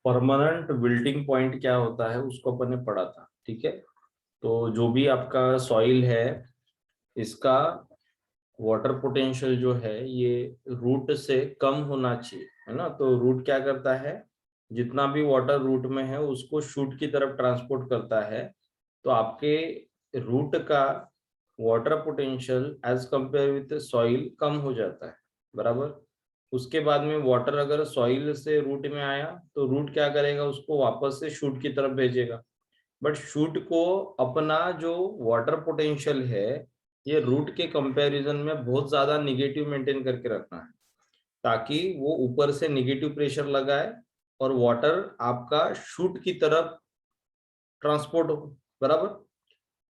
Permanent wilting point क्या होता है उसको अपन ने पढ़ा था, ठीक है। तो जो भी आपका सॉइल है, इसका वाटर पोटेंशियल जो है ये रूट से कम होना चाहिए, है ना। तो रूट क्या करता है, जितना भी वाटर रूट में है उसको शूट की तरफ ट्रांसपोर्ट करता है। तो आपके रूट का water potential as compare with soil कम हो जाता है, बराबर। उसके बाद में वाटर अगर सॉइल से रूट में आया तो रूट क्या करेगा, उसको वापस से शूट की तरफ भेजेगा। बट शूट को अपना जो वाटर पोटेंशियल है ये रूट के कंपैरिजन में बहुत ज्यादा निगेटिव मेंटेन करके रखना है, ताकि वो ऊपर से निगेटिव प्रेशर लगाए और वाटर आपका शूट की तरफ ट्रांसपोर्ट हो, बराबर।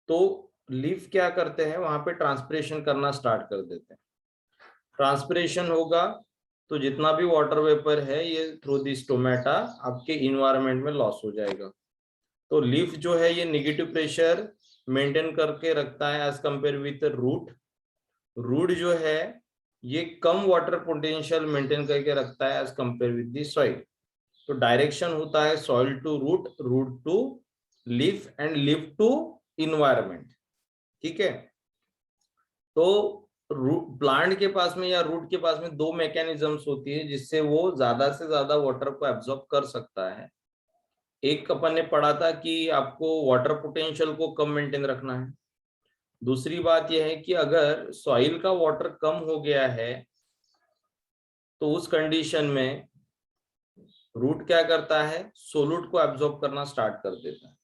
तो लीफ क्या करते हैं, वहां पे ट्रांसपिरेशन करना स्टार्ट कर देते हैं। ट्रांसपिरेशन होगा तो जितना भी वाटर वेपर है ये थ्रू दी स्टोमेटा आपके इन्वायरमेंट में लॉस हो जाएगा। तो लीफ जो है ये निगेटिव प्रेशर मेंटेन करके रखता है as compare with root. Root जो है ये कम वाटर पोटेंशियल मेंटेन करके रखता है as compare with the soil. तो डायरेक्शन होता है soil to root, root to leaf and leaf to environment, ठीक है। तो रूट प्लांट के पास में या रूट के पास में दो मैकेनिज्म्स होती है जिससे वो ज्यादा से ज्यादा वाटर को एब्जॉर्ब कर सकता है। एक अपन ने पढ़ा था कि आपको वाटर पोटेंशियल को कम मेंटेन रखना है। दूसरी बात यह है कि अगर सॉइल का वाटर कम हो गया है तो उस कंडीशन में रूट क्या करता है, सोलूट को एब्जॉर्ब करना स्टार्ट कर देता है।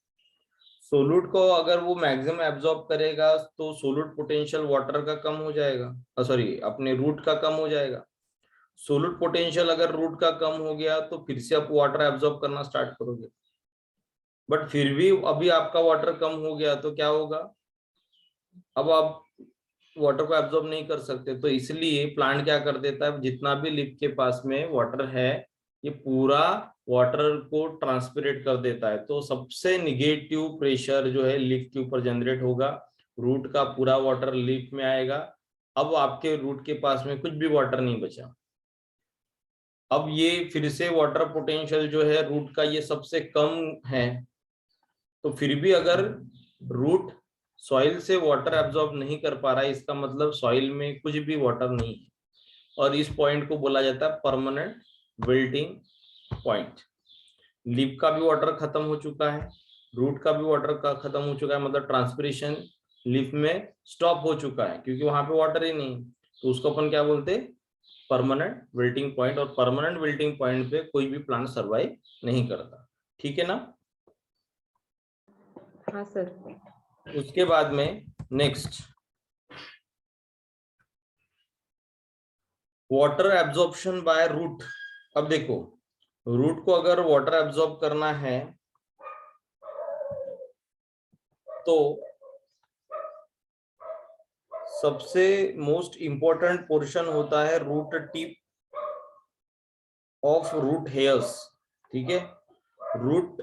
सोलूट को अगर वो मैक्सिमम एब्जॉर्ब करेगा तो सोलूट पोटेंशियल वाटर का कम हो जाएगा, सॉरी अपने रूट का कम हो जाएगा। सोलूट पोटेंशियल अगर रूट का कम हो गया तो फिर से आप वाटर एब्जॉर्ब करना स्टार्ट करोगे। बट फिर भी अभी आपका वाटर कम हो गया तो क्या होगा, अब आप वाटर को एब्जॉर्ब नहीं कर सकते। तो इसलिए प्लांट क्या कर देता है, जितना भी लीफ के पास में वाटर है ये पूरा वाटर को ट्रांसपिरेट कर देता है। तो सबसे निगेटिव प्रेशर जो है लीफ के ऊपर जनरेट होगा, रूट का पूरा वाटर लीफ में आएगा। अब आपके रूट के पास में कुछ भी वाटर नहीं बचा। अब ये फिर से वाटर पोटेंशियल जो है रूट का ये सबसे कम है। तो फिर भी अगर रूट सॉइल से वाटर एब्जॉर्ब नहीं कर पा रहा है, इसका मतलब सॉइल में कुछ भी वाटर नहीं है। और इस पॉइंट को बोला जाता है परमानेंट विल्टिंग पॉइंट। लीफ का भी वाटर खत्म हो चुका है, रूट का भी वाटर का खत्म हो चुका है, मतलब ट्रांसपिरेशन लीफ में स्टॉप हो चुका है क्योंकि वहां पे वाटर ही नहीं। तो उसको अपन क्या बोलते हैं, परमानेंट विल्टिंग पॉइंट। और परमानेंट विल्टिंग पॉइंट पे कोई भी प्लांट सर्वाइव नहीं करता, ठीक है ना। हाँ सर। उसके बाद में next water absorption by root. अब देखो रूट को अगर वाटर एब्जॉर्ब करना है तो सबसे मोस्ट इंपॉर्टेंट पोर्शन होता है root tip of root hairs, ठीक है। रूट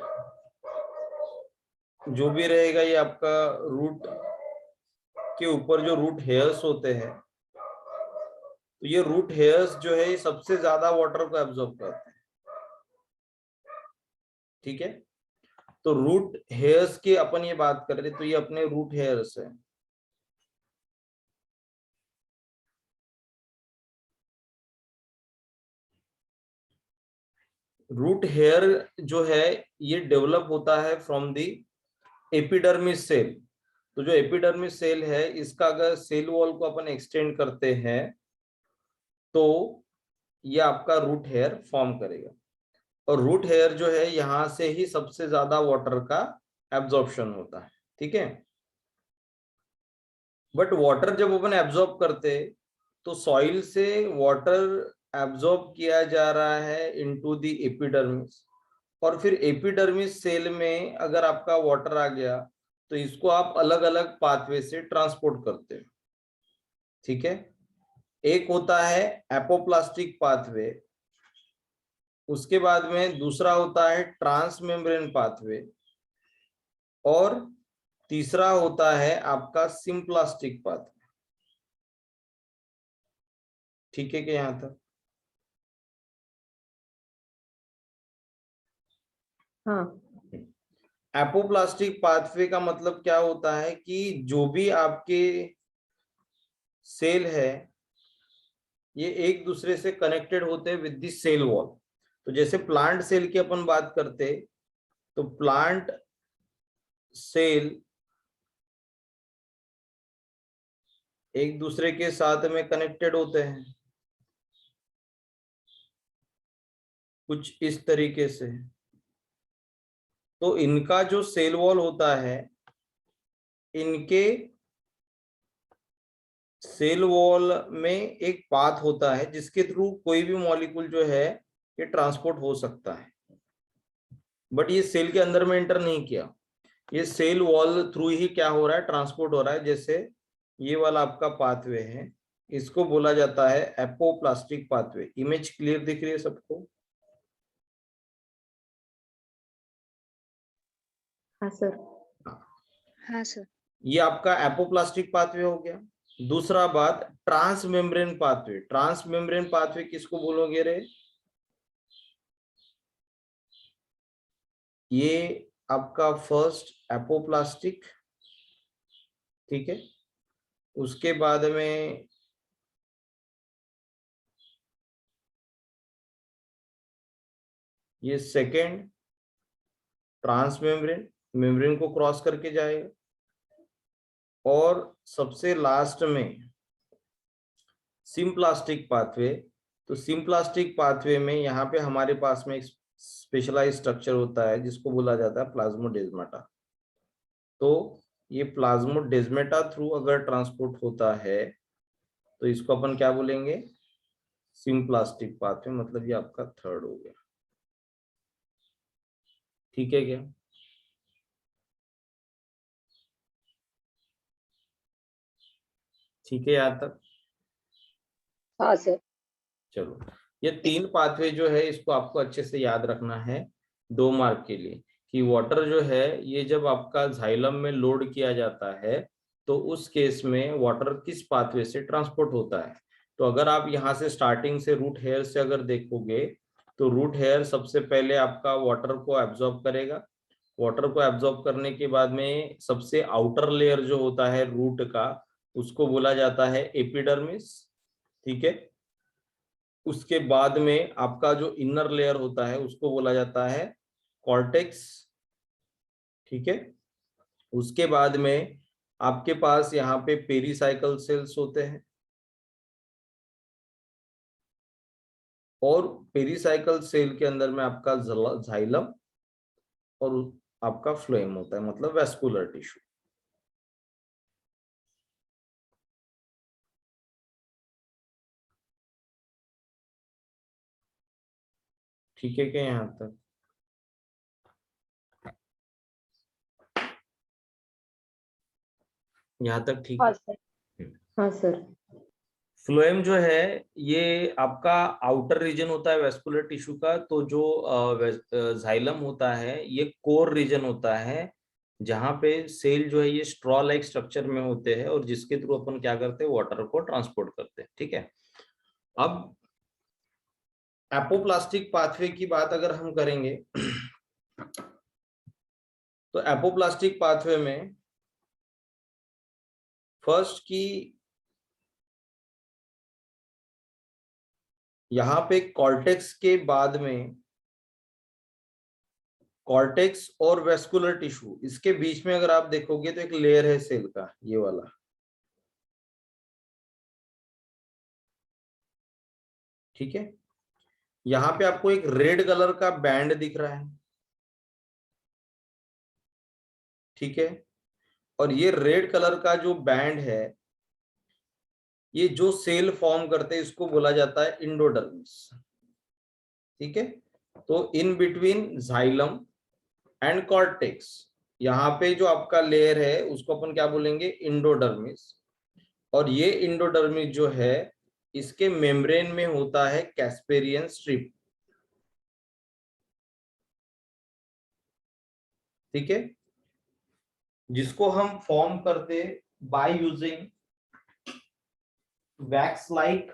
जो भी रहेगा ये आपका रूट के ऊपर जो रूट हेयर्स होते हैं, तो ये रूट हेयर्स जो है ये सबसे ज्यादा वाटर को एब्जॉर्ब करते हैं, ठीक है। तो रूट हेयर्स की अपन ये बात कर रहे तो ये अपने रूट हेयर्स है। रूट हेयर जो है ये डेवलप होता है फ्रॉम दी एपिडर्मिस सेल। तो जो एपिडर्मिस सेल है इसका अगर सेल वॉल को अपन एक्सटेंड करते हैं तो ये आपका रूट हेयर फॉर्म करेगा। और रूट हेयर जो है यहां से ही सबसे ज्यादा वाटर का एब्जॉर्प्शन होता है, ठीक है। बट वाटर जब अपन एब्जॉर्ब करते तो सॉइल से वाटर एब्जॉर्ब किया जा रहा है इनटू द एपिडर्मिस। और फिर एपिडर्मिस सेल में अगर आपका वाटर आ गया तो इसको आप अलग अलग पाथवे से ट्रांसपोर्ट करते हैं, ठीक है। एक होता है एपोप्लास्टिक पाथवे, उसके बाद में दूसरा होता है ट्रांसमेम्ब्रेन पाथवे, और तीसरा होता है आपका सिम्प्लास्टिक पाथवे, ठीक है कि यहां तक। हाँ। एपोप्लास्टिक पाथवे का मतलब क्या होता है कि जो भी आपके सेल है ये एक दूसरे से कनेक्टेड होते हैं विद द सेल वॉल। तो जैसे प्लांट सेल की अपन बात करते, तो प्लांट सेल एक दूसरे के साथ में कनेक्टेड होते हैं कुछ इस तरीके से। तो इनका जो सेल वॉल होता है, इनके सेल वॉल में एक पाथ होता है जिसके थ्रू कोई भी मॉलिक्यूल जो है ये ट्रांसपोर्ट हो सकता है, बट ये सेल के अंदर में एंटर नहीं किया, ये सेल वॉल थ्रू ही क्या हो रहा है, ट्रांसपोर्ट हो रहा है। जैसे ये वाला आपका पाथवे है, इसको बोला जाता है एपोप्लास्टिक पाथवे। इमेज क्लियर दिख रही है सबको? हाँ सर। हाँ सर। ये आपका एपोप्लास्टिक पाथवे हो गया। दूसरा बात, transmembrane pathway. Transmembrane pathway किसको बोलोगे रे? ये आपका फर्स्ट एपोप्लास्टिक, ठीक है, उसके बाद में ये सेकेंड ट्रांस मेम्ब्रेन, मेम्ब्रेन को क्रॉस करके जाएगा, और सबसे लास्ट में सिम्प्लास्टिक पाथवे। तो सिम्प्लास्टिक पाथवे में यहाँ पे हमारे पास में एक स्पेशलाइज स्ट्रक्चर होता है जिसको बोला जाता है प्लाज्मोडेस्माटा। तो ये प्लाज्मोडेस्माटा थ्रू अगर ट्रांसपोर्ट होता है तो इसको अपन क्या बोलेंगे, सिम्प्लास्टिक पाथवे। मतलब ये आपका थर्ड हो गया। ठीक है क्या? ठीक है यहाँ तक? हाँ सर। चलो, ये तीन पाथवे जो है इसको आपको अच्छे से याद रखना है 2 मार्क के लिए, कि वाटर जो है ये जब आपका जाइलम में लोड किया जाता है तो उस केस में वाटर किस पाथवे से ट्रांसपोर्ट होता है। तो अगर आप यहाँ से स्टार्टिंग से रूट हेयर से अगर देखोगे तो रूट हेयर सबसे पहले आपका वाटर को एब्जॉर्ब करेगा। वाटर को एब्जॉर्ब करने के बाद में सबसे आउटर लेयर जो होता है रूट का, उसको बोला जाता है एपिडर्मिस। ठीक है, उसके बाद में आपका जो इनर लेयर होता है उसको बोला जाता है कॉर्टेक्स। ठीक है, उसके बाद में आपके पास यहाँ पे पेरीसाइकल सेल्स होते हैं, और पेरीसाइकल सेल के अंदर में आपका जाइलम और आपका फ्लोएम होता है, मतलब वेस्कुलर टिश्यू। ठीक है क्या यहाँ तक? यहाँ तक ठीक हाँ है? सर। हाँ सर। फ्लोएम जो है ये आपका आउटर रीजन होता है वेस्कुलर टिश्यू का। तो जो जाइलम होता है ये कोर रीजन होता है जहां पे सेल जो है ये स्ट्रॉ लाइक स्ट्रक्चर में होते हैं, और जिसके थ्रू अपन क्या करते हैं, वाटर को ट्रांसपोर्ट करते हैं। ठीक है, अब एपोप्लास्टिक पाथवे की बात अगर हम करेंगे तो एपोप्लास्टिक पाथवे में फर्स्ट की यहाँ पे कॉर्टेक्स के बाद में कॉर्टेक्स और वेस्कुलर टिश्यू, इसके बीच में अगर आप देखोगे तो एक लेयर है सेल का, ये वाला। ठीक है, यहाँ पे आपको एक रेड कलर का बैंड दिख रहा है। ठीक है, और ये रेड कलर का जो बैंड है ये जो सेल फॉर्म करते हैं इसको बोला जाता है इंडोडर्मिस। ठीक है, तो in between xylem and cortex यहाँ पे जो आपका लेयर है उसको अपन क्या बोलेंगे, इंडोडर्मिस। और ये इंडोडर्मिस जो है इसके मेम्ब्रेन में होता है कैस्पेरियन स्ट्रिप। ठीक है, जिसको हम फॉर्म करते by using wax like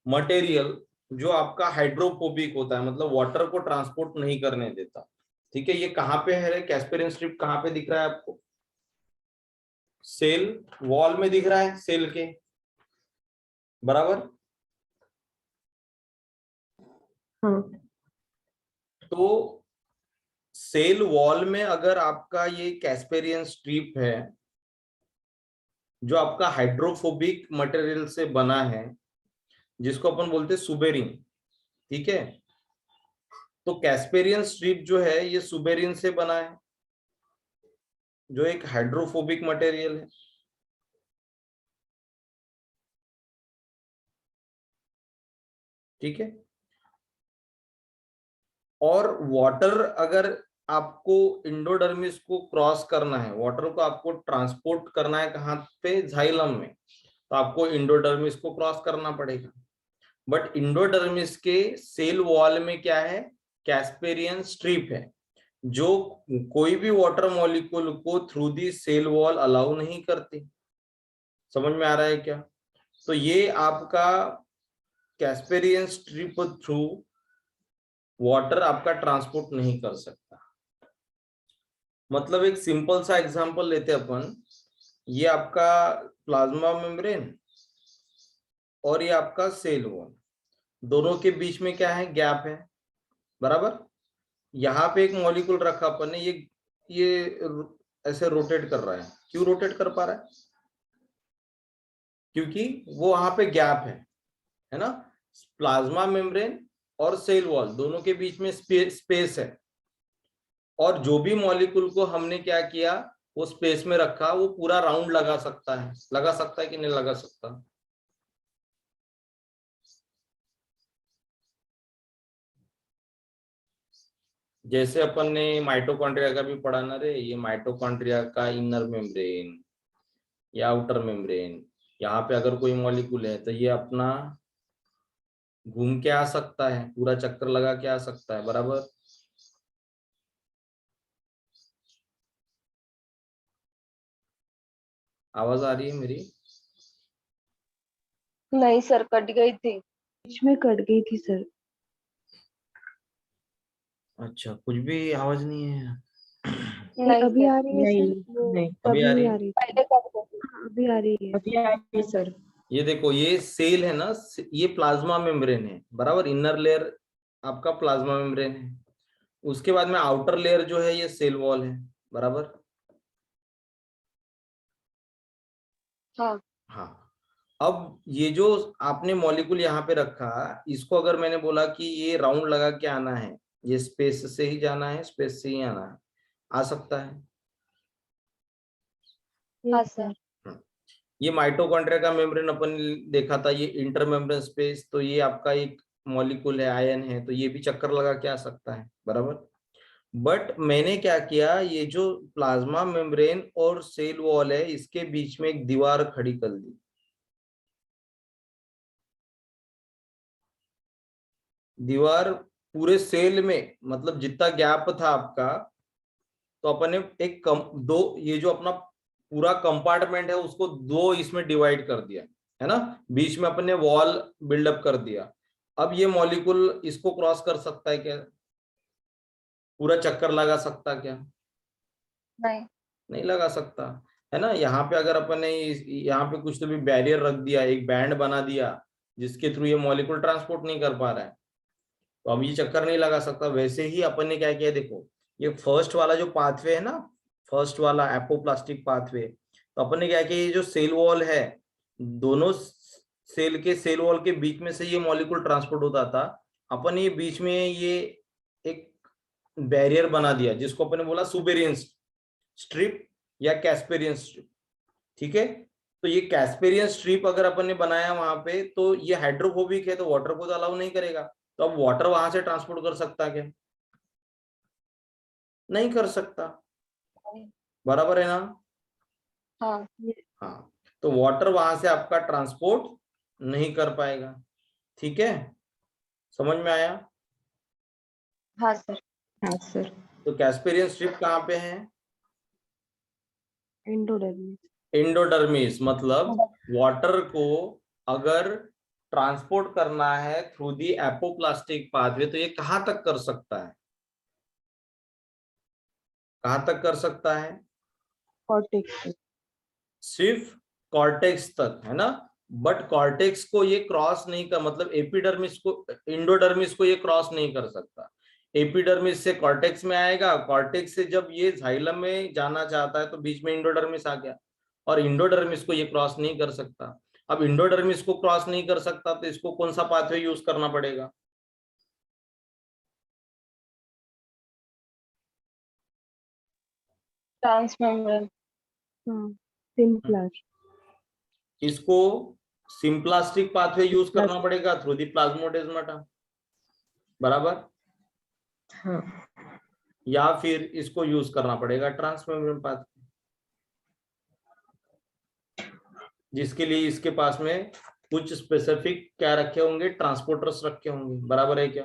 material, जो आपका हाइड्रोफोबिक होता है, मतलब वाटर को ट्रांसपोर्ट नहीं करने देता। ठीक है, ये कहाँ पे है, कैस्पेरियन स्ट्रिप कहाँ पे दिख रहा है आपको? सेल वॉल में दिख रहा है, सेल के बराबर। हाँ तो सेल वॉल में अगर आपका ये कैस्पेरियन स्ट्रिप है जो आपका हाइड्रोफोबिक मटेरियल से बना है, जिसको अपन बोलते हैं सुबेरिन, ठीक है। तो कैस्पेरियन स्ट्रिप जो है ये सुबेरिन से बना है, जो एक हाइड्रोफोबिक मटेरियल है। ठीक है, और वाटर अगर आपको इंडोडर्मिस को क्रॉस करना है, वाटर को आपको ट्रांसपोर्ट करना है कहाँ पे, जाइलम में, तो आपको इंडोडर्मिस को क्रॉस करना पड़ेगा। बट इंडोडर्मिस के सेल वॉल में क्या है, कैस्पेरियन स्ट्रिप है, जो कोई भी वाटर मॉलिक्यूल को through the cell wall allow नहीं करती। समझ में आ रहा है क्या? तो ये आपका कैस्पेरियन स्ट्रिप थ्रू वाटर आपका ट्रांसपोर्ट नहीं कर सकता। मतलब एक सिंपल सा एग्जांपल लेते हैं अपन, ये आपका प्लाज्मा मेम्ब्रेन और ये आपका सेल वॉल, दोनों के बीच में क्या है, गैप है बराबर। यहाँ पे एक मॉलिक्यूल रखा अपन ने, ये ऐसे रोटेट कर रहा है। क्यों रोटेट कर पा रहा है? क्योंकि वो वहां पे गैप है ना। प्लाज्मा मेम्ब्रेन और सेल वॉल दोनों के बीच में स्पेस है, और जो भी मॉलिक्यूल को हमने क्या किया, वो स्पेस में रखा, वो पूरा राउंड लगा सकता है कि नहीं लगा सकता? जैसे अपन ने माइटोकॉन्ड्रिया का भी पढ़ा ना रे, ये माइटोकॉन्ड्रिया का इनर मेम्ब्रेन या आउटर मेम्ब्रेन, यहाँ पे अगर कोई मॉलिक्यूल है तो ये अपना घूम के आ सकता है, पूरा चक्कर लगा के आ सकता है बराबर। आवाज आ रही है मेरी? नहीं सर, कट गई थी। बीच में कट गई थी सर। अच्छा, कुछ भी आवाज नहीं है? नहीं, अभी सर, आ रही है नहीं सर, वो नहीं, अभी तभी आ रही नहीं है? आ रही थी। पहले कट गई थी। हाँ, अभी आ रही है। अभी आ रही है सर। ये देखो, ये सेल है ना, ये प्लाज्मा मेम्ब्रेन है बराबर, इनर लेयर आपका प्लाज्मा मेम्ब्रेन है। उसके बाद में आउटर लेयर जो है ये सेल वॉल है बराबर। हाँ हाँ, अब ये जो आपने मॉलिक्यूल यहाँ पे रखा, इसको अगर मैंने बोला कि ये राउंड लगा के आना है, ये स्पेस से ही जाना है, स्पेस से ही आना है, आ सकता है? हाँ यस सर। सर। ये माइटोकॉन्ड्रिया का मेम्ब्रेन अपन ने देखा था, ये इंटरमेम्ब्रेन स्पेस, तो ये आपका एक मॉलिक्यूल है, आयन है, तो ये भी चक्कर लगा के आ सकता है बराबर। बट मैंने क्या किया, ये जो प्लाज्मा मेम्ब्रेन और सेल वॉल है, इसके बीच में एक दीवार खड़ी कर दी। दीवार पूरे सेल में, मतलब जितना गैप था आपका, तो अपन ने दो, ये जो अपना पूरा कंपार्टमेंट है उसको दो इसमें डिवाइड कर दिया, है ना। बीच में अपन ने वॉल बिल्डअप कर दिया। अब ये मॉलिक्यूल इसको क्रॉस कर सकता है क्या? पूरा चक्कर लगा सकता क्या? नहीं नहीं लगा सकता, है ना। यहाँ पे अगर अपन ने यहाँ पे कुछ तो भी बैरियर रख दिया, एक बैंड बना दिया, जिसके थ्रू ये मॉलिक्यूल ट्रांसपोर्ट नहीं कर पा रहा है, तो अब ये चक्कर नहीं लगा सकता। वैसे ही अपन ने क्या किया, देखो, ये फर्स्ट वाला जो पाथवे है ना, फर्स्ट वाला एपोप्लास्टिक पाथवे, तो अपन ने क्या किया, ये जो सेल वॉल है, दोनों सेल वॉल के बीच में से ये मॉलिक्यूल ट्रांसपोर्ट होता था। अपन ये बीच में ये एक बैरियर बना दिया, जिसको अपन ने बोला सुबेरियन स्ट्रिप या कैस्पेरियन स्ट्रिप। ठीक है, तो ये कैस्पेरियन स्ट्रिप अगर अपन ने बनाया वहां पे, तो ये हाइड्रोफोबिक है, तो वाटर को तो अलाउ नहीं करेगा। तो अब वाटर वहां से ट्रांसपोर्ट कर सकता क्या? नहीं कर सकता, बराबर है ना। हाँ हाँ, तो वाटर वहां से आपका ट्रांसपोर्ट नहीं कर पाएगा। ठीक है, समझ में आया? हाँ सर। हाँ सर। तो कैस्पेरियन स्ट्रिप कहाँ पे है? एंडोडर्मिस। एंडोडर्मिस, मतलब वाटर को अगर ट्रांसपोर्ट करना है थ्रू दी एपोप्लास्टिक पाथवे, तो ये कहाँ तक कर सकता है? कहाँ तक कर सकता है? कॉर्टेक्स तक। सिर्फ कॉर्टेक्स तक, है ना। बट कॉर्टेक्स को ये क्रॉस नहीं कर, मतलब एपिडर्मिस को, इंडोडर्मिस को ये क्रॉस नहीं कर सकता। एपिडर्मिस से कॉर्टेक्स में आएगा, कॉर्टेक्स से जब ये जाइलम में जाना चाहता है तो बीच में इंडोडर्मिस आ गया, और इंडोडर्मिस को ये क्रॉस नहीं कर सकता। अब इंडोडर्मिस को क्रॉस नहीं कर सकता तो इसको कौन सा पाथवे यूज करना पड़ेगा? ट्रांसमेम्ब्रेन। हाँ, सिम्प्लास्ट। इसको सिंप्लास्टिक पाथवे यूज करना पड़ेगा थ्रू दी प्लाज्मोडेस्माटा, बराबर। हाँ। या फिर इसको यूज करना पड़ेगा ट्रांसमेम्ब्रेन पाथवे, जिसके लिए इसके पास में कुछ स्पेसिफिक क्या रखे होंगे, ट्रांसपोर्टर्स रखे होंगे, बराबर है क्या?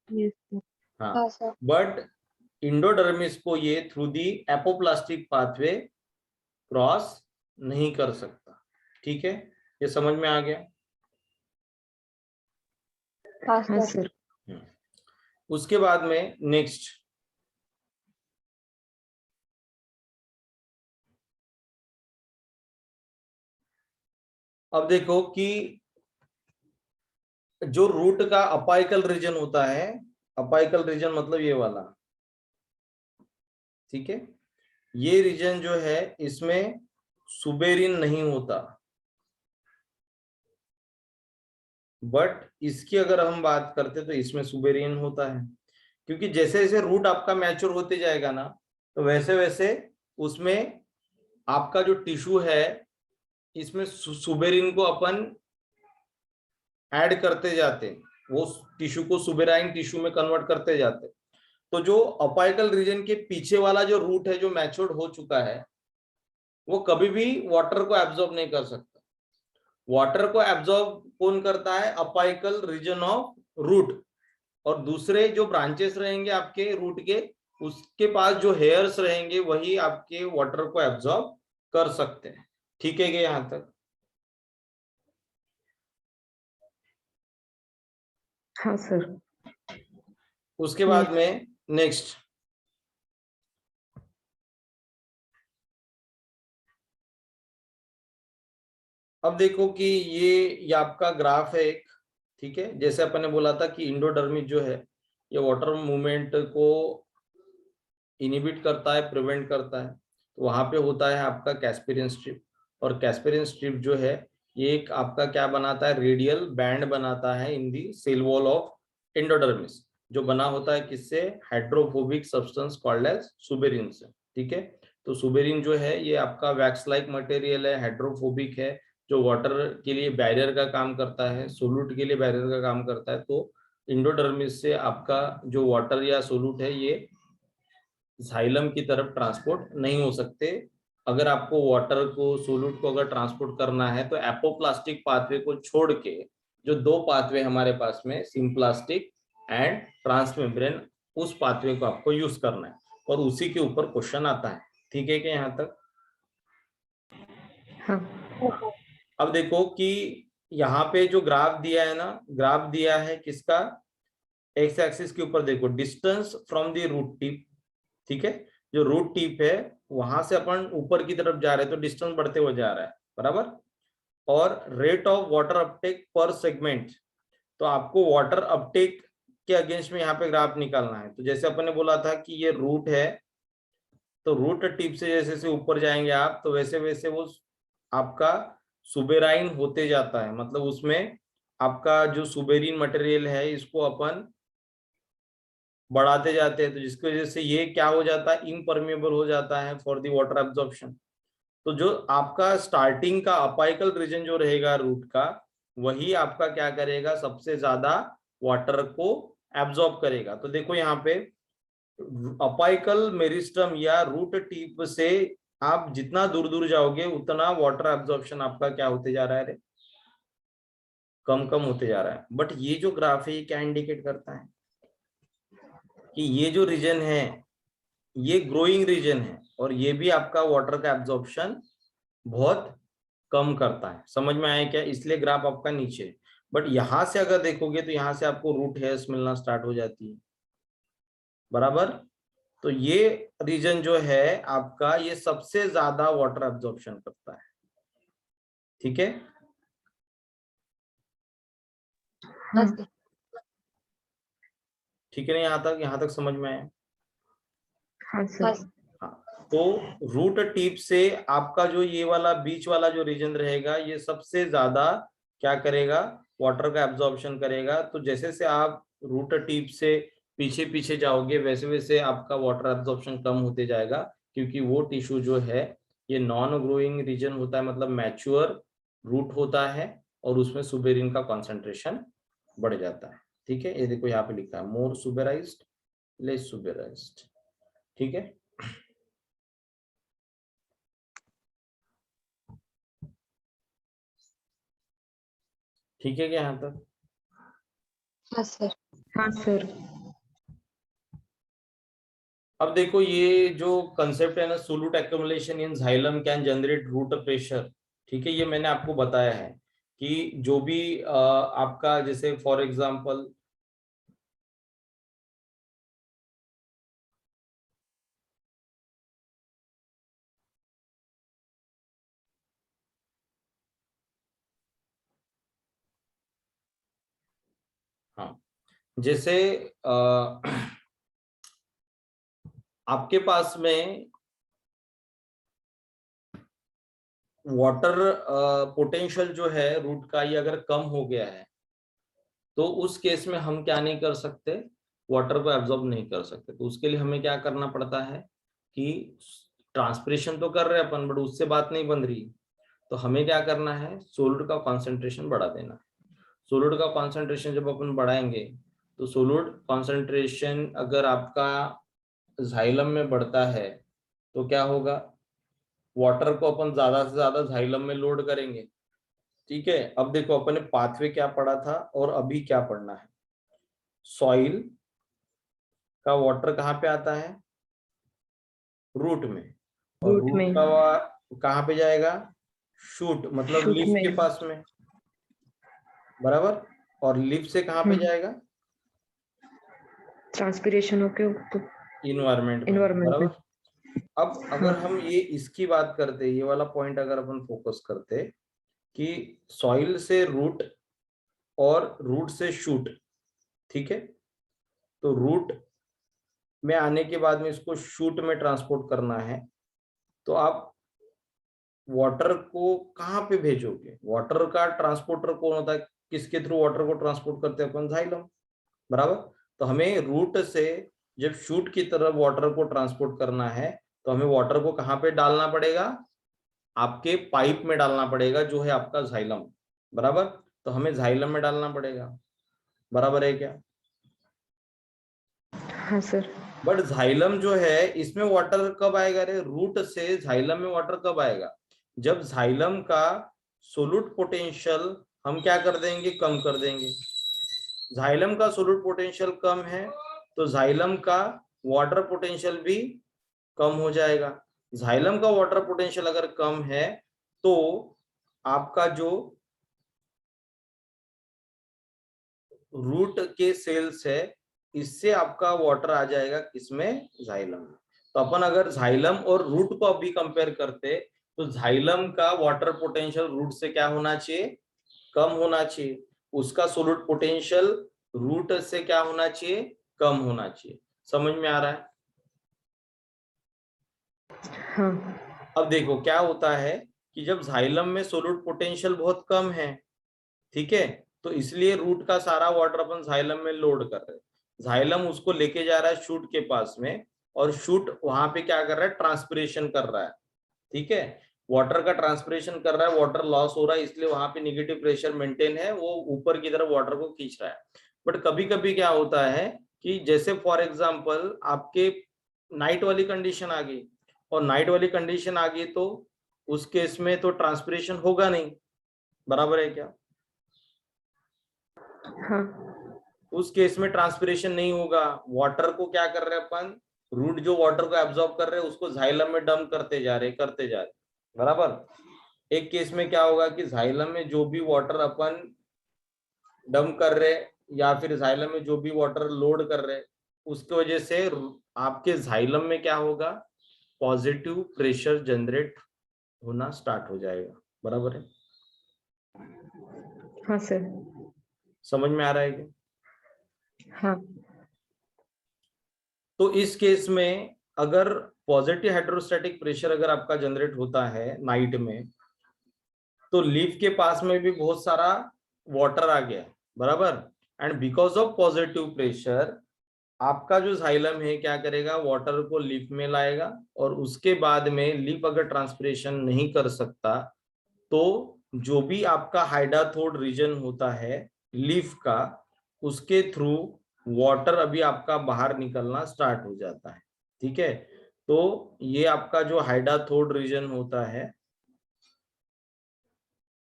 Yes sir. हाँ। हाँ सर। बट इंडोडर्मिस को ये through the apoplastic pathway cross नहीं कर सकता। ठीक है, ये समझ में आ गया? हाँ सर। उसके बाद में नेक्स्ट, अब देखो कि जो रूट का अपाइकल रीजन होता है, अपाइकल रीजन मतलब ये वाला, ठीक है, ये रीजन जो है इसमें सुबेरिन नहीं होता। बट इसकी अगर हम बात करते तो इसमें सुबेरिन होता है, क्योंकि जैसे जैसे रूट आपका मैच्योर होते जाएगा ना, तो वैसे वैसे उसमें आपका जो टिश्यू है इसमें सुबेरिन को अपन ऐड करते जाते हैं, वो टिश्यू को सुबेराइन टिश्यू में कन्वर्ट करते जाते हैं। तो जो अपाइकल रीजन के पीछे वाला जो रूट है जो मैच्योर्ड हो चुका है, वो कभी भी वाटर को एब्जॉर्ब नहीं कर सकता। वाटर को एब्जॉर्ब कौन करता है? Apical region of root. और दूसरे जो ब्रांचेस रहेंगे आपके रूट के, उसके पास जो हेयर्स रहेंगे वही आपके वाटर को एब्जॉर्ब कर सकते हैं। ठीक है क्या यहां तक? हाँ सर। उसके बाद में नेक्स्ट, अब देखो कि ये आपका ग्राफ है एक, ठीक है। जैसे अपन ने बोला था कि इंडोडर्मिस जो है ये वाटर मूवमेंट को इनिबिट करता है, प्रिवेंट करता है। तो वहां पे होता है आपका कैस्पेरियन स्ट्रिप, और कैस्पेरियन स्ट्रिप जो है ये एक आपका क्या बनाता है, रेडियल बैंड बनाता है in the cell wall of endodermis, जो बना होता है किससे? Hydrophobic substance called as suberin से। ठीक है, तो सुबेरिन जो है ये आपका वैक्स लाइक मटेरियल है, हाइड्रोफोबिक है, जो वाटर के लिए बैरियर का काम करता है, सोल्यूट के लिए बैरियर का काम करता है। तो इंडोडर्मिस से आपका जो वाटर या सोल्यूट है ये जाइलम की तरफ ट्रांसपोर्ट नहीं हो सकते। अगर आपको वाटर को, सोल्यूट को अगर ट्रांसपोर्ट करना है तो एपोप्लास्टिक पाथवे को छोड़ के जो दो पाथवे हमारे पास में, सिम्प्लास्टिक एंड ट्रांसमेम्ब्रेन, उस पाथवे को आपको यूज करना है, और उसी के ऊपर क्वेश्चन आता है। ठीक है क्या यहाँ तक? हाँ। अब देखो कि यहाँ पे जो ग्राफ दिया है ना, ग्राफ दिया है किसका? एक्स एक्सिस के ऊपर देखो distance from the root tip, ठीक है। जो रूट टिप है वहां से अपन ऊपर की तरफ जा रहे हैं तो डिस्टेंस बढ़ते हुए जा रहा है, बराबर। और रेट ऑफ वाटर अपटेक पर सेगमेंट, तो आपको वाटर अपटेक के अगेंस्ट में यहाँ पे ग्राफ निकालना है। तो जैसे अपन ने बोला था कि ये रूट है, तो रूट टिप से जैसे जैसे ऊपर जाएंगे आप, तो वैसे वैसे वो आपका सुबेराइन होते जाता है, मतलब उसमें आपका जो सुबेरिन मटेरियल है इसको अपन बढ़ाते जाते हैं, तो जिसकी वजह से ये क्या हो जाता है, इम्परमेबल हो जाता है फॉर दी वाटर एब्जॉर्प्शन। तो जो आपका स्टार्टिंग का अपाइकल रीजन जो रहेगा रूट का, वही आपका क्या करेगा, सबसे ज्यादा वाटर को एब्जॉर्ब करेगा। तो देखो यहाँ पे अपाइकल मेरिस्टम या रूट टिप से आप जितना दूर दूर जाओगे उतना वाटर एब्जॉर्प्शन आपका क्या होते जा रहा है, कम कम होते जा रहा है। बट ये जो ग्राफ है ये क्या इंडिकेट करता है कि ये जो रीजन है ये ग्रोइंग रीजन है, और ये भी आपका वाटर का एब्जॉर्प्शन बहुत कम करता है। समझ में आया क्या? इसलिए ग्राफ आपका नीचे है। बट यहां से अगर देखोगे तो यहाँ से आपको रूट हेयर्स मिलना स्टार्ट हो जाती है, बराबर। तो ये रीजन जो है आपका, ये सबसे ज्यादा वाटर एब्जॉर्प्शन करता है, ठीक है। हाँ ठीक है ना, यहाँ तक समझ में आया? हाँ सर। हाँ, तो रूट टिप से आपका जो ये वाला बीच वाला जो रीजन रहेगा, ये सबसे ज्यादा क्या करेगा, वाटर का एब्जॉर्प्शन करेगा। तो जैसे से आप रूट टिप से पीछे पीछे जाओगे, वैसे वैसे आपका वाटर एब्जॉर्प्शन कम होते जाएगा, क्योंकि वो टिश्यू जो है ये नॉन ग्रोइंग रीजन होता है, मतलब मैच्योर रूट होता है, और उसमें सुबेरिन का कॉन्सेंट्रेशन बढ़ जाता है, ठीक है। ये देखो यहाँ पे लिखा है मोर सुबेराइज्ड, लेस सुबेराइज्ड, ठीक है। ठीक है क्या यहाँ तक? हाँ सर। हाँ सर। अब देखो ये जो कंसेप्ट है ना, solute accumulation in xylem can generate root pressure, ठीक है। ये मैंने आपको बताया है कि जो भी आपका, जैसे फॉर एग्जांपल हाँ, जैसे आपके पास में वाटर पोटेंशियल जो है रूट का, ये अगर कम हो गया है, तो उस केस में हम क्या नहीं कर सकते, वाटर को एब्जॉर्ब नहीं कर सकते। तो उसके लिए हमें क्या करना पड़ता है कि ट्रांसपिरेशन तो कर रहे हैं अपन, बट उससे बात नहीं बन रही, तो हमें क्या करना है, सोल्यूट का कॉन्सेंट्रेशन बढ़ा देना है। सोल्यूट का कॉन्सेंट्रेशन जब अपन बढ़ाएंगे, तो सोल्यूट कॉन्सेंट्रेशन अगर आपका जाइलम में बढ़ता है, तो क्या होगा, वाटर को अपन ज्यादा से ज्यादा जाइलम में लोड करेंगे, ठीक है। अब देखो अपन ने पाथवे क्या पढ़ा था और अभी क्या पढ़ना है। सॉइल का वाटर कहाँ पे आता है, रूट में, और रूट रूट में। का कहाँ पे जाएगा, शूट मतलब शूट लीफ के में। पास में, बराबर। और लीफ से कहाँ पे जाएगा, ट्रांसपीरेशन होके ऊपर इन्वायरमेंट में, एनवायरमेंट में। बराबर। अब अगर हम ये इसकी बात करते, ये वाला पॉइंट अगर अपन फोकस करते कि सॉइल से रूट और रूट से शूट, ठीक है। तो रूट में आने के बाद में इसको शूट में ट्रांसपोर्ट करना है, तो आप वाटर को कहाँ पे भेजोगे, वाटर का ट्रांसपोर्टर कौन होता है, किसके थ्रू वाटर को ट्रांसपोर्ट करते हैं अपन, जाइलम, बराबर। तो हमें रूट से जब शूट की तरफ वाटर को ट्रांसपोर्ट करना है, तो हमें वाटर को कहाँ पे डालना पड़ेगा, आपके पाइप में डालना पड़ेगा, जो है आपका जाइलम, बराबर। तो हमें जाइलम में डालना पड़ेगा, बराबर है क्या? हाँ सर। बट जाइलम जो है इसमें वाटर कब आएगा रे, रूट से जाइलम में वाटर कब आएगा, जब जाइलम का सोल्यूट पोटेंशियल हम क्या कर देंगे, कम कर देंगे। जाइलम का सोल्यूट पोटेंशियल कम है, तो जाइलम का वाटर पोटेंशियल भी कम हो जाएगा। जाइलम का वाटर पोटेंशियल अगर कम है, तो आपका जो रूट के सेल्स है, इससे आपका वाटर आ जाएगा किसमें, जाइलम में। तो अपन अगर जाइलम और रूट को अभी कंपेयर करते, तो जाइलम का वाटर पोटेंशियल रूट से क्या होना चाहिए, कम होना चाहिए। उसका सोल्यूट पोटेंशियल रूट से क्या होना चाहिए, कम होना चाहिए। समझ में आ रहा है? हाँ। अब देखो क्या होता है कि जब जाइलम में सोल्यूट पोटेंशियल बहुत कम है, ठीक है, तो इसलिए रूट का सारा वाटर अपन जाइलम में लोड कर रहे हैं। जाइलम उसको लेके जा रहा है शूट के पास में, और शूट वहां पे क्या कर रहा है, ट्रांसपिरेशन कर रहा है, ठीक है। वाटर का ट्रांसपिरेशन कर रहा है, वाटर लॉस हो रहा है, इसलिए वहां पे निगेटिव प्रेशर मेंटेन है, वो ऊपर की तरफ वाटर को खींच रहा है। बट कभी कभी क्या होता है कि जैसे फॉर एग्जाम्पल आपके नाइट वाली कंडीशन आ गई, और नाइट वाली कंडीशन आ गई, तो उस केस में तो ट्रांसपिरेशन होगा नहीं, बराबर है क्या? हाँ। उस केस में ट्रांसपिरेशन नहीं होगा। वाटर को क्या कर रहे हैं अपन, रूट जो वाटर को एब्जॉर्ब कर रहे हैं उसको जाइलम में डंप करते जा रहे, बराबर। एक केस में क्या होगा कि जाइलम में जो भी वाटर अपन डंप कर रहे, या फिर जाइलम में जो भी वाटर लोड कर रहे, उसकी वजह से आपके जाइलम में क्या होगा, पॉजिटिव प्रेशर जनरेट होना स्टार्ट हो जाएगा। बराबर है? हाँ सर। समझ में आ रहा है क्या? हाँ तो इस केस में अगर पॉजिटिव हाइड्रोस्टैटिक प्रेशर अगर आपका जनरेट होता है नाइट में, तो लीफ के पास में भी बहुत सारा वाटर आ गया, बराबर। And because of positive pressure आपका जो जाइलम है क्या करेगा, वाटर को लीफ में लाएगा, और उसके बाद में लीफ अगर ट्रांसपिरेशन नहीं कर सकता तो जो भी आपका हाइडाथोड रीजन होता है लीफ का, उसके थ्रू वाटर अभी आपका बाहर निकलना स्टार्ट हो जाता है। ठीक है, तो ये आपका जो हाइडाथोड रीजन होता है,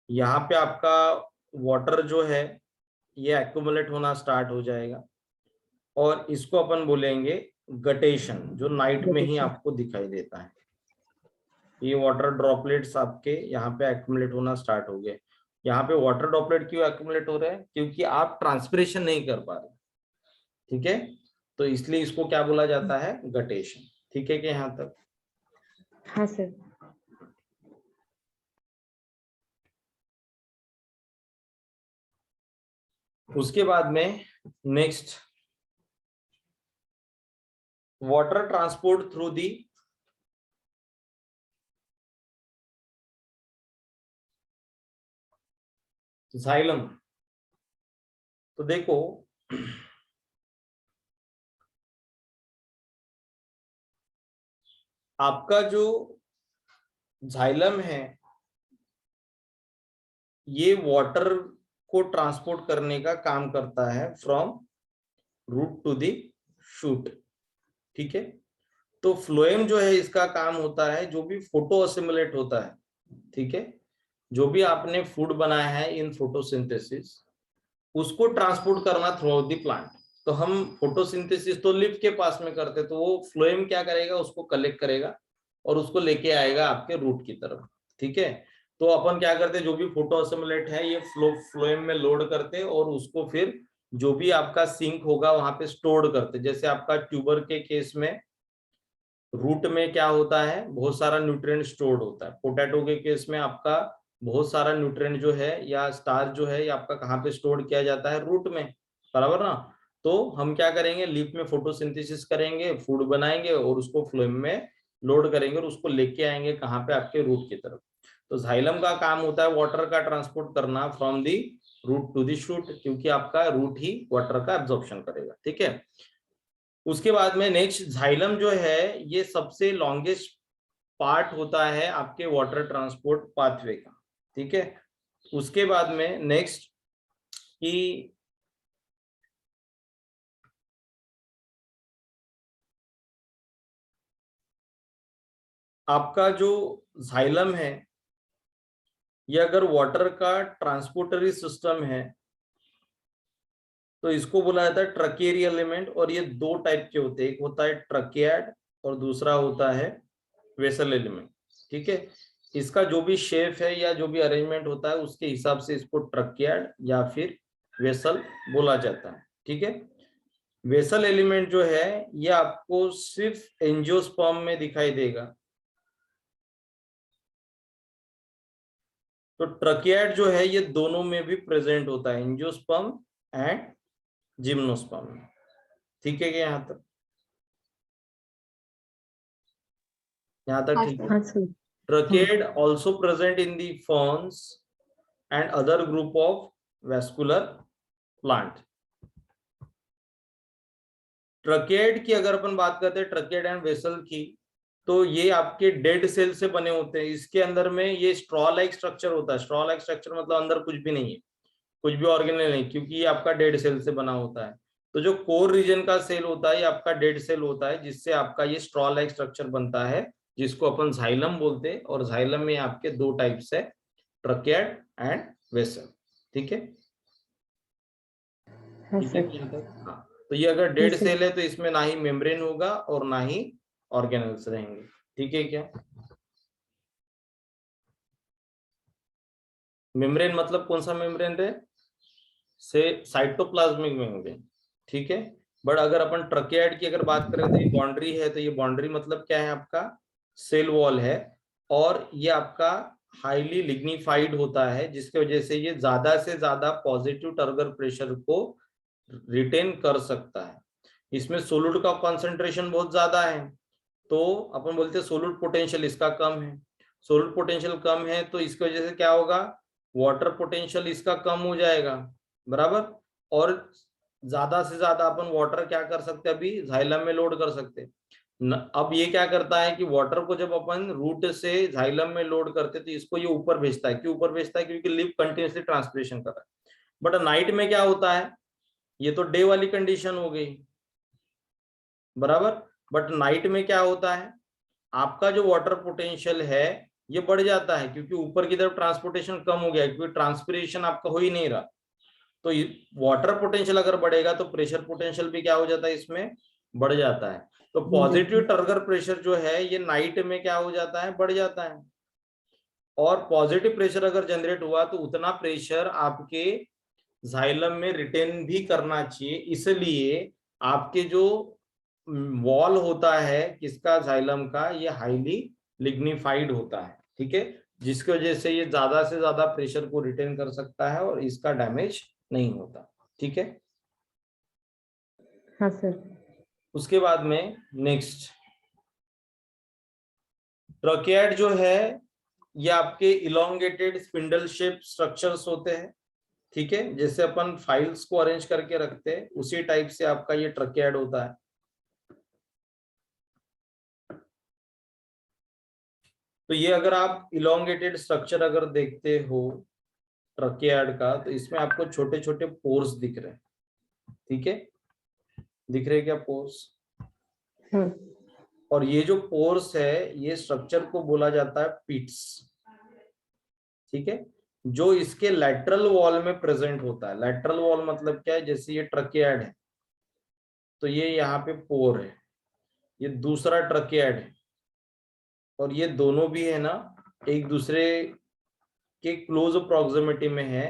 यहाँ पे आपका वाटर जो है ये एक्यूमुलेट होना स्टार्ट हो जाएगा, और इसको अपन बोलेंगे गटेशन, जो नाइट में ही गटेशन। आपको दिखाई देता है। ये वाटर ड्रॉपलेट्स आपके यहाँ पे एक्यूमुलेट होना स्टार्ट हो गए। यहाँ पे वाटर ड्रॉपलेट क्यों एक्यूमुलेट हो रहे हैं, क्योंकि आप ट्रांसपिरेशन नहीं कर पा रहे। ठीक है, तो इसलिए इसको क्या बोला जाता है, गटेशन। ठीक है कि यहाँ तक? हाँ सर। उसके बाद में next, water transport through the xylem. तो देखो आपका जो जाइलम है ये वाटर को ट्रांसपोर्ट करने का काम करता है from root to the shoot. ठीक है, तो फ्लोएम जो है इसका काम होता है, जो भी फोटो असिमुलेट होता है, ठीक है, जो भी आपने फूड बनाया है इन फोटोसिंथेसिस, उसको ट्रांसपोर्ट करना थ्रू आउट द प्लांट। तो हम फोटोसिंथेसिस तो लीफ के पास में करते, तो वो फ्लोएम क्या करेगा, उसको कलेक्ट करेगा और उसको लेके आएगा आपके रूट की तरफ। ठीक है, तो अपन क्या करते, जो भी फोटो असिमुलेट है ये फ्लोएम में लोड करते और उसको फिर जो भी आपका सिंक होगा वहां पे स्टोर करते। जैसे आपका ट्यूबर के केस में रूट में क्या होता है, बहुत सारा न्यूट्रिएंट स्टोर्ड होता है। पोटैटो के केस में आपका बहुत सारा न्यूट्रिएंट जो है या स्टार्च जो है, या आपका कहाँ पे स्टोर किया जाता है, रूट में, बराबर ना। तो हम क्या करेंगे, लीफ में फोटोसिंथेसिस करेंगे, फूड बनाएंगे और उसको फ्लोएम में लोड करेंगे और उसको लेके आएंगे कहाँ पे, आपके रूट की तरफ। तो जाइलम का काम होता है वाटर का ट्रांसपोर्ट करना from the root to the shoot, क्योंकि आपका रूट ही वाटर का एब्जॉर्प्शन करेगा। ठीक है, उसके बाद में नेक्स्ट, जाइलम जो है ये सबसे लॉन्गेस्ट पार्ट होता है आपके वाटर ट्रांसपोर्ट पाथवे का। ठीक है, उसके बाद में नेक्स्ट कि आपका जो जाइलम है ये अगर वाटर का ट्रांसपोर्टरी सिस्टम है तो इसको बोला जाता है ट्रकेरी एलिमेंट। और ये दो टाइप के होते हैं, एक होता है ट्रकियाड और दूसरा होता है वेसल एलिमेंट। ठीक है, इसका जो भी शेप है या जो भी अरेंजमेंट होता है उसके हिसाब से इसको ट्रकियाड या फिर वेसल बोला जाता है। ठीक है, वेसल एलिमेंट जो है ये आपको सिर्फ एंजियोस्पर्म में दिखाई देगा। तो ट्रकियाड जो है ये दोनों में भी प्रेजेंट होता है, एंजियोस्पर्म एंड जिम्नोस्पर्म। ठीक है, यहाँ तक, यहाँ तक ठीक है। हाँ sir. Trachea also present in the ferns and other group of vascular plant. ट्रकेड की अगर अपन बात करते हैं, ट्रकेड एंड वेसल की, तो ये आपके डेड सेल से बने होते हैं। इसके अंदर में ये स्ट्रॉ लाइक स्ट्रक्चर होता है। स्ट्रॉ लाइक स्ट्रक्चर मतलब अंदर कुछ भी नहीं है, कुछ भी ऑर्गेनेल नहीं, क्योंकि ये आपका डेड सेल से बना होता है। तो जो कोर रीजन का सेल होता है ये आपका डेड सेल होता है, जिससे आपका ये स्ट्रॉ लाइक स्ट्रक्चर बनता है, जिसको अपन जाइलम बोलते हैं। और जाइलम में आपके दो टाइप्स है, ट्रकेड एंड वेसल। ठीक है, हाँ ठीक है सर। यहाँ तक? हाँ, तो ये अगर डेड सेल है तो इसमें ना ही मेम्ब्रेन होगा और ना ही ऑर्गेनल्स रहेंगे। ठीक है क्या? मेम्ब्रेन मतलब कौन सा मेम्ब्रेन रहे, से साइटोप्लाज्मिक मेम्ब्रेन। ठीक है, बट अगर अपन ट्रकियाड की अगर बात करें तो ये बाउंड्री है, तो ये बाउंड्री मतलब क्या है, आपका सेल वॉल है, और ये आपका हाईली लिग्निफाइड होता है, जिसकी वजह से ये ज्यादा से ज्यादा पॉजिटिव टर्गर प्रेशर को रिटेन कर सकता है। इसमें सोलूट का कॉन्सेंट्रेशन बहुत ज्यादा है, तो अपन बोलते हैं सोलूट पोटेंशियल इसका कम है। सोलूट पोटेंशियल कम है तो इसकी वजह से क्या होगा, वाटर पोटेंशियल इसका कम हो जाएगा, बराबर। और ज्यादा से ज्यादा अपन वाटर क्या कर सकते हैं, अभी जाइलम में लोड कर सकते हैं। अब ये क्या करता है कि वाटर को जब अपन रूट से जाइलम में लोड करते तो इसको ये ऊपर भेजता है। क्यों ऊपर भेजता है, क्योंकि लिप कंटिन्यूसली ट्रांसपिरेशन कर रहा है। बट नाइट में क्या होता है, ये तो डे वाली कंडीशन हो गई, बराबर। बट नाइट में क्या होता है, आपका जो वाटर पोटेंशियल है ये बढ़ जाता है, क्योंकि ऊपर की तरफ ट्रांसपोर्टेशन कम हो गया, क्योंकि ट्रांसपिरेशन आपका हो ही नहीं रहा। तो वाटर पोटेंशियल अगर बढ़ेगा तो प्रेशर पोटेंशियल भी क्या हो जाता है, इसमें बढ़ जाता है। तो पॉजिटिव टर्गर प्रेशर जो है ये नाइट में क्या हो जाता है, बढ़ जाता है। और पॉजिटिव प्रेशर अगर जनरेट हुआ तो उतना प्रेशर आपके जाइलम में रिटेन भी करना चाहिए, इसलिए आपके जो वॉल होता है किसका, जाइलम का, ये हाईली लिग्निफाइड होता है, ठीक है, जिसकी वजह से ये ज्यादा से ज्यादा प्रेशर को रिटेन कर सकता है और इसका डैमेज नहीं होता, ठीक है। हाँ सर। उसके बाद में नेक्स्ट ट्रकियाड जो है ये आपके इलोंगेटेड स्पिंडल शेप स्ट्रक्चर्स होते हैं, ठीक है, जैसे अपन फाइल्स को अरेंज करके रखते हैं उसी टाइप से आपका ये ट्रकियाड होता है। तो ये अगर आप इलोंगेटेड स्ट्रक्चर अगर देखते हो ट्रकियाड का, तो इसमें आपको छोटे छोटे पोर्स दिख रहे हैं, ठीक है, दिख रहे हैं क्या पोर्स। हाँ और ये जो पोर्स है ये स्ट्रक्चर को बोला जाता है पिट्स, ठीक है, जो इसके लैटरल वॉल में प्रेजेंट होता है। लैटरल वॉल मतलब क्या है, जैसे ये ट्रकियाड है तो ये यहाँ पे पोर है, ये दूसरा ट्रकियाड है, और ये दोनों भी है ना एक दूसरे के क्लोज प्रॉक्सिमिटी में है,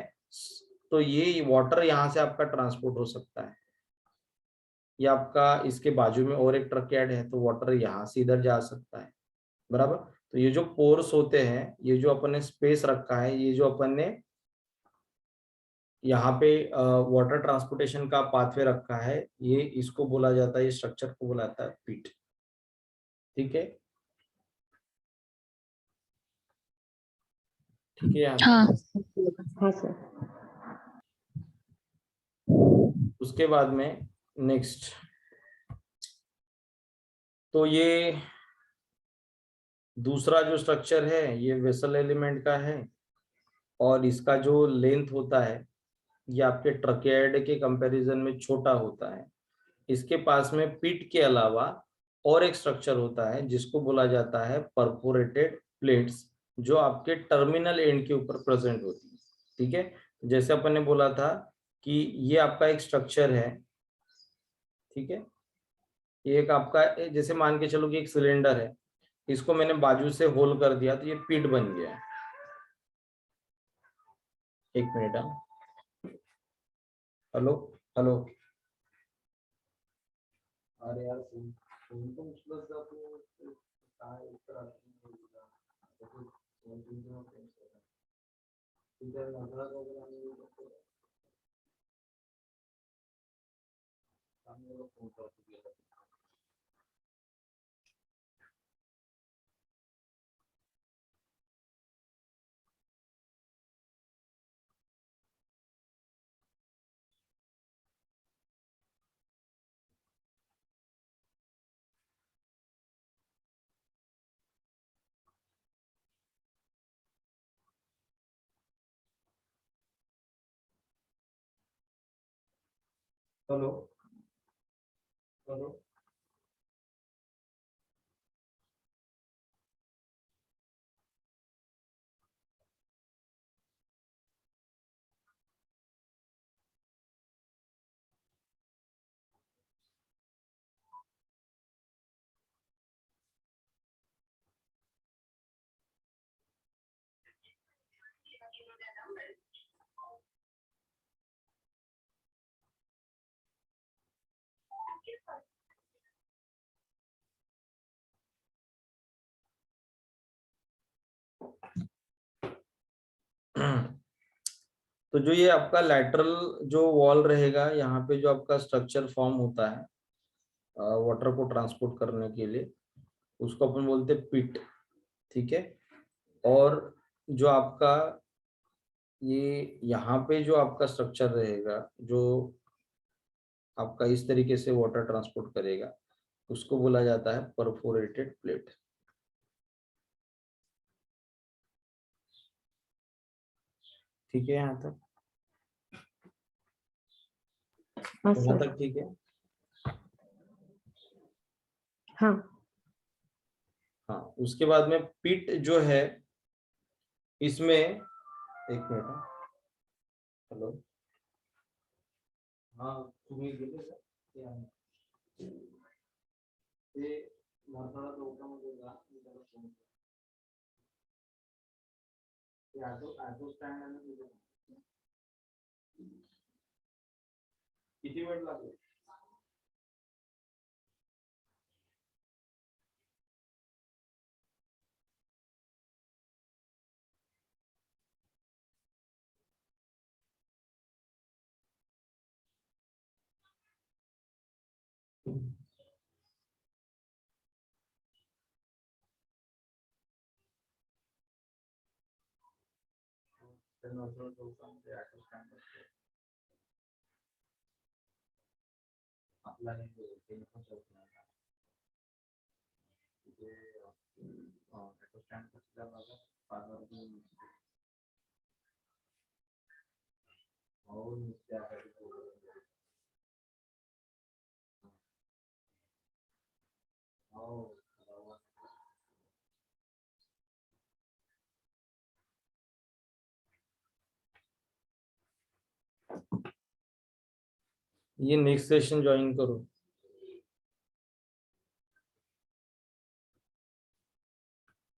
तो ये वाटर यहाँ से आपका ट्रांसपोर्ट हो सकता है। ये आपका इसके बाजू में और एक ट्रकियाड है तो वाटर यहाँ से इधर जा सकता है, बराबर। तो ये जो पोर्स होते हैं, ये जो अपन ने स्पेस रखा है, ये जो अपन ने यहाँ पे वाटर ट्रांसपोर्टेशन का पाथवे रखा है, ये इसको बोला जाता है, ये स्ट्रक्चर को बोला जाता है पिट, ठीक है, ठीक है यहाँ। हाँ हाँ सर। उसके बाद में नेक्स्ट, तो ये दूसरा जो स्ट्रक्चर है ये वेसल एलिमेंट का है, और इसका जो लेंथ होता है ये आपके ट्रकियाड के कंपैरिजन में छोटा होता है। इसके पास में पिट के अलावा और एक स्ट्रक्चर होता है जिसको बोला जाता है परफोरेटेड प्लेट्स, जो आपके टर्मिनल एंड के ऊपर प्रेजेंट होती है, ठीक है। जैसे अपन ने बोला था कि ये आपका एक स्ट्रक्चर है, ठीक है, ये एक आपका जैसे मान के चलो कि एक सिलेंडर है, इसको मैंने बाजू से होल कर दिया तो ये पिट बन गया है। एक मिनट, हेलो हेलो, अरे यार फोन तो उचलत जा तू, काय उत्तर आलं नाही. तुझ्या नजरात वगैरे आम्ही चांगलं फोन करतो. हेलो हेलो, तो जो ये आपका लैटरल जो वॉल रहेगा, यहाँ पे जो आपका स्ट्रक्चर फॉर्म होता है वाटर को ट्रांसपोर्ट करने के लिए, उसको अपन बोलते हैं पिट, ठीक है। और जो आपका ये यहाँ पे जो आपका स्ट्रक्चर रहेगा, जो आपका इस तरीके से वाटर ट्रांसपोर्ट करेगा, उसको बोला जाता है परफोरेटेड प्लेट। ठीक है, यहाँ तक? हाँ यहाँ सर। तक ठीक है? हाँ। हाँ, उसके बाद में पिट जो है, इसमें एक मिनट, हेलो, हाँ तुम्ही गेले का? ते आहे. ते मसाला चौकामध्ये जा, मी त्याला फोन करतो. ते ऑटो स्टँड आहे ना तिथे. किती वेळ लागेल? ते मसाला चौकामध्ये ऑटो स्टँड असते. आपला हे टेलिफोन चौक नाही का? तिथे ऑटो स्टँड कसल्या भागात? पार्लर हो, त्यासाठी हो. ये नेक्स्ट सेशन ज्वाइन करो.